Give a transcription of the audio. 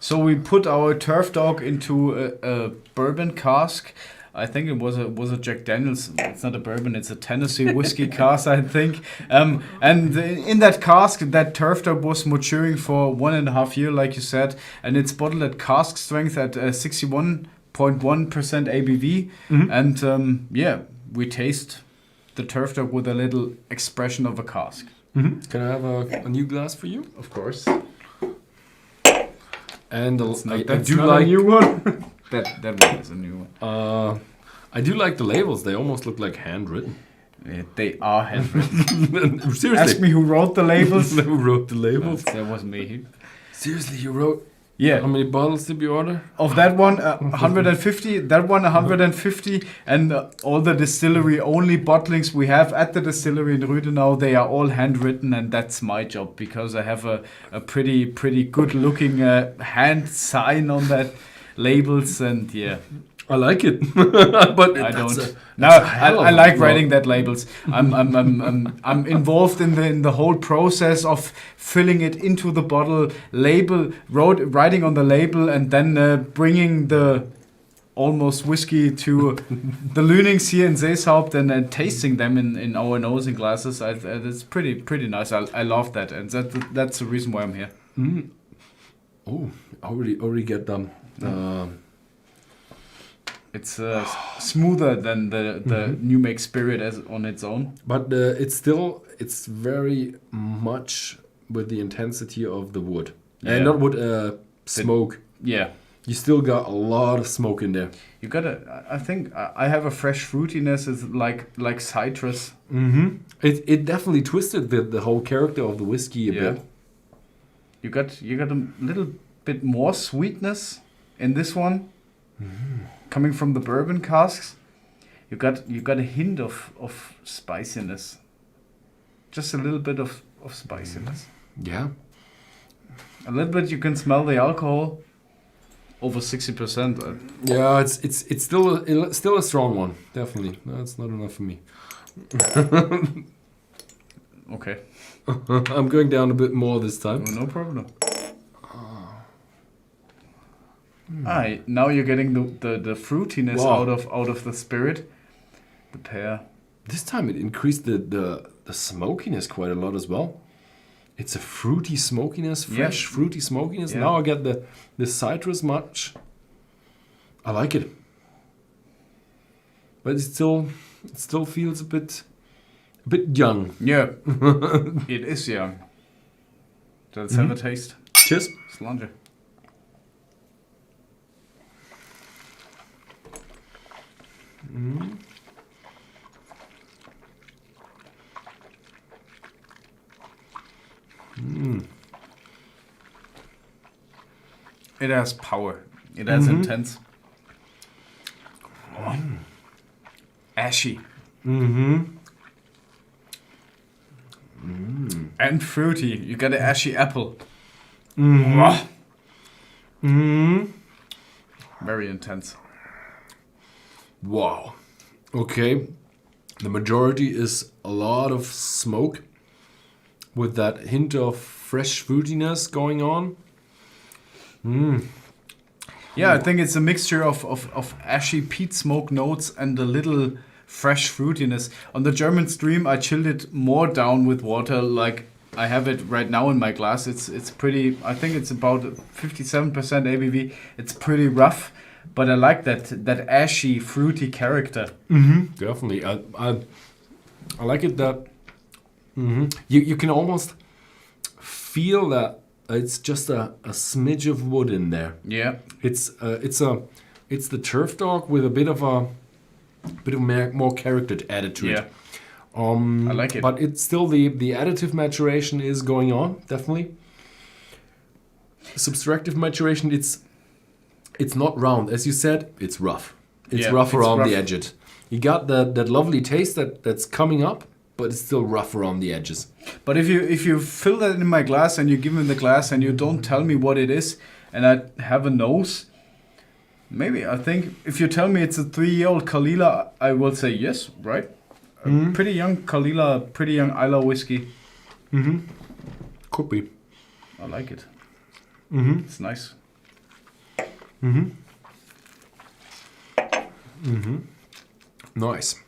So we put our turf dog into a bourbon cask. I think it was a Jack Daniels. It's not a bourbon. It's a Tennessee whiskey cask, I think. And in that cask, that turf dog was maturing for 1.5 years, like you said, and it's bottled at cask strength at 61.1% ABV. And we taste the turf dog with a little expression of a cask. Can I have a new glass for you? Of course. And I do like a new one. that one is a new one. I do like the labels. They almost look like handwritten. Yeah, they are handwritten. Seriously. Ask me who wrote the labels. Who wrote the labels? That was me. Seriously, you wrote? Yeah. How many bottles did you order? Of that one, 150. That one, 150. And all the distillery only bottlings we have at the distillery in Rüdenau, they are all handwritten, and that's my job because I have a pretty good looking hand sign on that labels, and yeah. I like it, but I don't. I like writing that labels. I'm involved in the whole process of filling it into the bottle, writing on the label, and then bringing the almost whiskey to the Lünings here in Seeshaupt and tasting them in our nosing glasses. It's pretty nice. I love that, and that's the reason why I'm here. Oh, already get them. It's smoother than the New Make Spirit as on its own. But it's very much with the intensity of the wood. Yeah. And not wood, smoke. Yeah. You still got a lot of smoke in there. You I think I have a fresh fruitiness. It's like citrus. It definitely twisted the whole character of the whiskey a bit. You got a little bit more sweetness in this one. Coming from the bourbon casks, you got a hint of spiciness, just a little bit of spiciness. Yeah, a little bit. You can smell the alcohol, over 60%. Yeah, it's still a strong one. Definitely, that's not enough for me. Okay, I'm going down a bit more this time. no problem. Now you're getting the fruitiness out of the spirit, the pear. This time it increased the smokiness quite a lot as well. It's a fruity smokiness, fresh fruity smokiness. Yeah. Now I get the citrus much. I like it, but it still feels a bit young. Yeah, it is young. Let's have a taste. Cheers, Slange. It has power. It has intense. Ashy. And fruity. You got an ashy apple. Very intense. Wow. Okay. The majority is a lot of smoke with that hint of fresh fruitiness going on. Yeah, I think it's a mixture of ashy peat smoke notes and a little fresh fruitiness. On the German stream, I chilled it more down with water, like I have it right now in my glass. It's pretty, I think it's about 57% ABV. It's pretty rough, but I like that ashy, fruity character. Definitely. I like it that you can almost feel that it's just a smidge of wood in there. Yeah. It's the turf dog with a bit of more character added to it. I like it. But it's still the additive maturation is going on, definitely. Subtractive maturation, it's not round. As you said, it's rough. It's rough around the edges. You got that lovely taste that's coming up, but it's still rough around the edges. But if you fill that in my glass and you give me the glass and you don't tell me what it is, and I have a nose, maybe I think if you tell me it's a 3-year-old Kalila, I will say yes, right? A pretty young Kalila, pretty young Isla whiskey. Could be. I like it. It's nice. Nice.